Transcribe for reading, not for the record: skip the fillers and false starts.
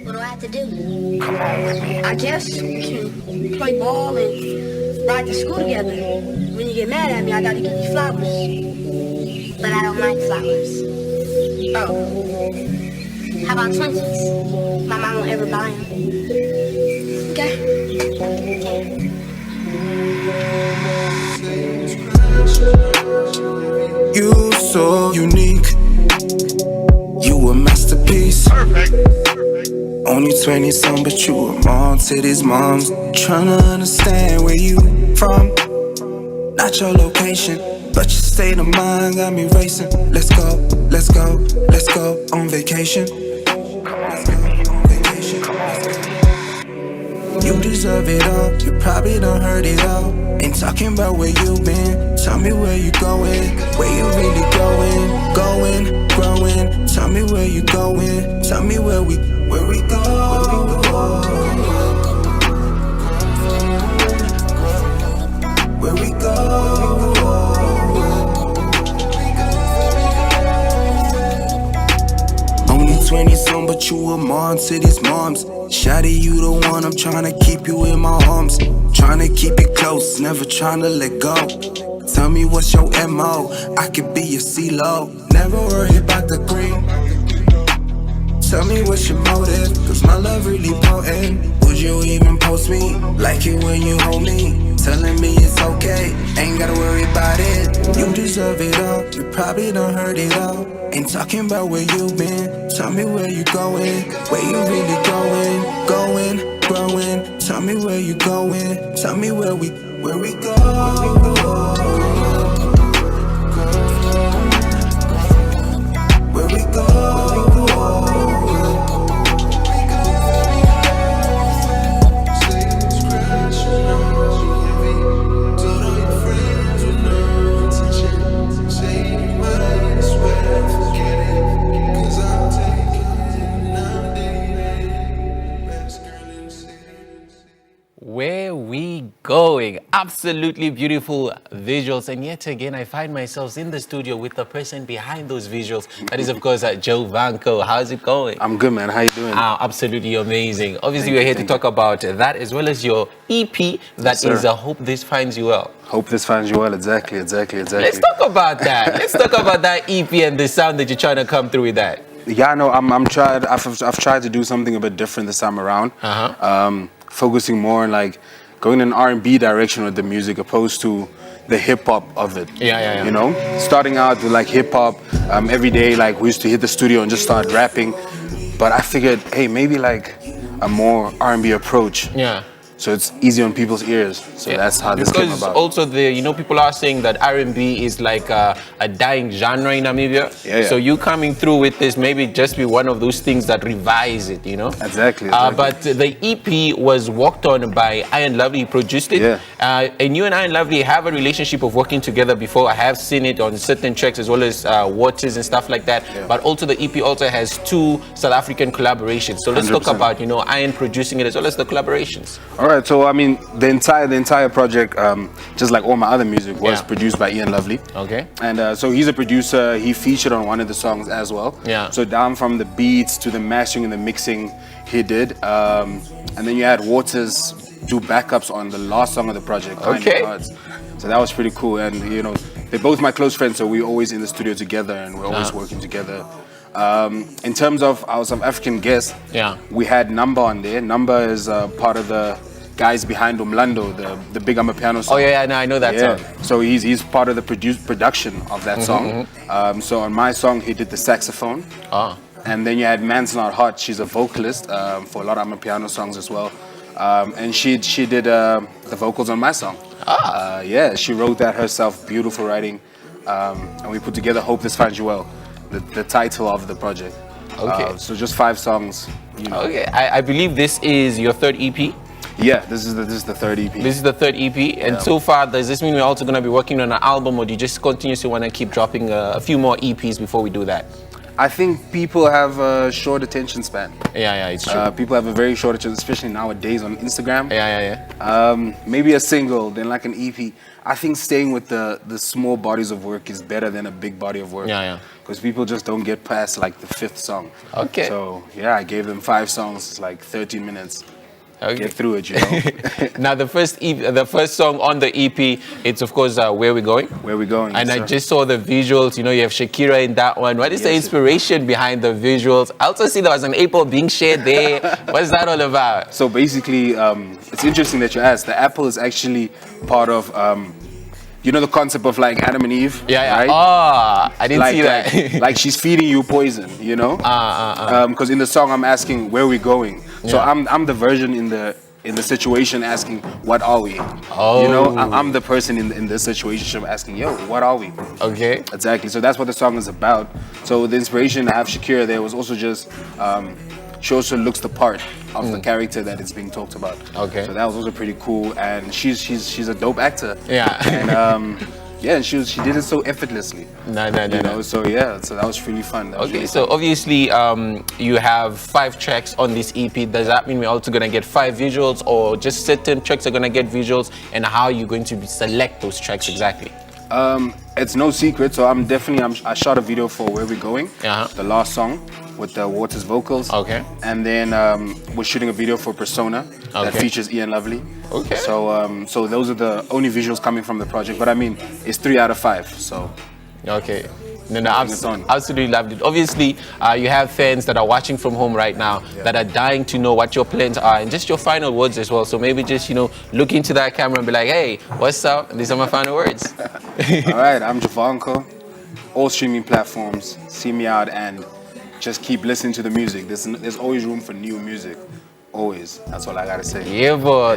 What do I have to do? Come on with me. I guess we can play ball and ride to school together. When you get mad at me, I gotta give you flowers. But I don't like flowers. Oh. How about Twinkies? My mom won't ever buy them. Okay? You so unique. You a masterpiece. Perfect. Only 20-some, but you a mom to these moms. Tryna understand where you from. Not your location, but your state of mind got me racing. Let's go, let's go, let's go on vacation. Let's go on vacation. You deserve it all. You probably done heard it all. Ain't talking about where you been. Tell me where you going. Where you really going? Going, growing. Tell me where you going. Tell me where we go. Where we go. Where we go. Only 20-some, but you a mom to these moms. Shawty, you the one, I'm tryna keep you in my arms. Tryna keep it close, never tryna let go. Tell me what's your MO, I could be your CeeLo. Never worry about the green. Tell me what's your motive, cause my love really potent. Would you even post me, like it when you hold me? Telling me it's okay, ain't gotta worry about it. You deserve it all, you probably done heard it all. Ain't talking about where you been, tell me where you going. Where you really going, going, growing. Tell me where you going, tell me where we go. Where we go. Where we going? Absolutely beautiful visuals, and yet again I find myself in the studio with the person behind those visuals. That is of course Jovanko. How's it going? I'm good, man. How you doing? Absolutely amazing. Obviously we're here to talk about that as well as your EP that is Hope This Finds You Well. Hope This Finds You Well. Exactly. Let's talk about that. Let's talk about that EP and the sound that you're trying to come through with that. Yeah, no, I've tried to do something a bit different this time around. Focusing more on like going in an R&B direction with the music opposed to the hip hop of it. Yeah. You know, starting out with like hip hop every day. Like we used to hit the studio and just start rapping, but I figured, hey, maybe like a more R&B approach. Yeah. So it's easy on people's ears. So that's how this came about. Because also people are saying that R&B is like a dying genre in Namibia. Yeah. So you coming through with this maybe just be one of those things that revise it, you know? Exactly. But the EP was worked on by Iron Lovely, produced it. Yeah. And you and Iron Lovely have a relationship of working together before. I have seen it on certain tracks as well as Waters and stuff like that. Yeah. But also the EP also has 2 South African collaborations. So let's 100%. talk about, Iron producing it as well as the collaborations. All right, so I mean, the entire project, just like all my other music, was produced by Ian Lovely. Okay. And so he's a producer. He featured on one of the songs as well. Yeah. So down from the beats to the mastering and the mixing, he did. And then you had Waters do backups on the last song of the project. Okay. So that was pretty cool. And they're both my close friends, so we're always in the studio together and we're always working together. In terms of our South African guests, we had Number on there. Number is part of the guys behind Umlando, the Big Amapiano song. Oh yeah, no, I know that song. So he's part of the production of that song. So on my song, he did the saxophone. And then you had Manslaughter Hart. She's a vocalist for a lot of Amapiano songs as well. And she did the vocals on my song. She wrote that herself. Beautiful writing. And we put together Hope This Finds You Well, the title of the project. Okay. So just 5 songs. Okay, I believe this is your 3rd EP. Yeah, this is the 3rd EP. This is the 3rd EP, and so far, does this mean we're also going to be working on an album, or do you just continuously want to keep dropping a few more EPs before we do that? I think people have a short attention span. Yeah, it's true. People have a very short attention, especially nowadays on Instagram. Yeah. Maybe a single, then like an EP. I think staying with the small bodies of work is better than a big body of work. Yeah. Because people just don't get past like the 5th song. Okay. So yeah, I gave them 5 songs, it's like 13 minutes. Okay. Get through it, you know. Now the first song on the EP, it's of course Where We Going. Where We Going. And yes, I sir. just saw the visuals. You know, you have Shakira in that one. What is the Yes, inspiration behind the visuals? I also see there was an apple being shared there. What's that all about? So basically, it's interesting that you asked. The apple is actually part of, you know, the concept of like Adam and Eve. Yeah. Right? Oh, I didn't see that. like she's feeding you poison, you know. Because in the song I'm asking where we going. So I'm the version in the situation asking what are we. Oh. You know, I'm the person in this situation asking, yo, what are we? Okay. Exactly. So that's what the song is about. So the inspiration to have Shakira there was also just. She also looks the part of the character that is being talked about. Okay. So that was also pretty cool, and she's a dope actor. Yeah. And yeah, and she did it so effortlessly. No. You know, so yeah, so that was really fun. That was Okay, really so fun. obviously you have 5 tracks on this EP. Does that mean we're also gonna get 5 visuals, or just certain tracks are gonna get visuals? And how are you going to select those tracks exactly? It's no secret. So I shot a video for Where We're Going, the last song with the Waters vocals. Okay. And then we're shooting a video for Persona that features Ian Lovely. Okay. So so those are the only visuals coming from the project. But I mean, it's 3 out of 5. So Okay. No, it's on. absolutely loved it. Obviously, you have fans that are watching from home right now that are dying to know what your plans are and just your final words as well. So maybe just, you know, look into that camera and be like, hey, what's up? These are my final words. All right, I'm Jovanko. All streaming platforms, see me out and just keep listening to the music. There's always room for new music. Always. That's all I gotta say. Yeah, boy.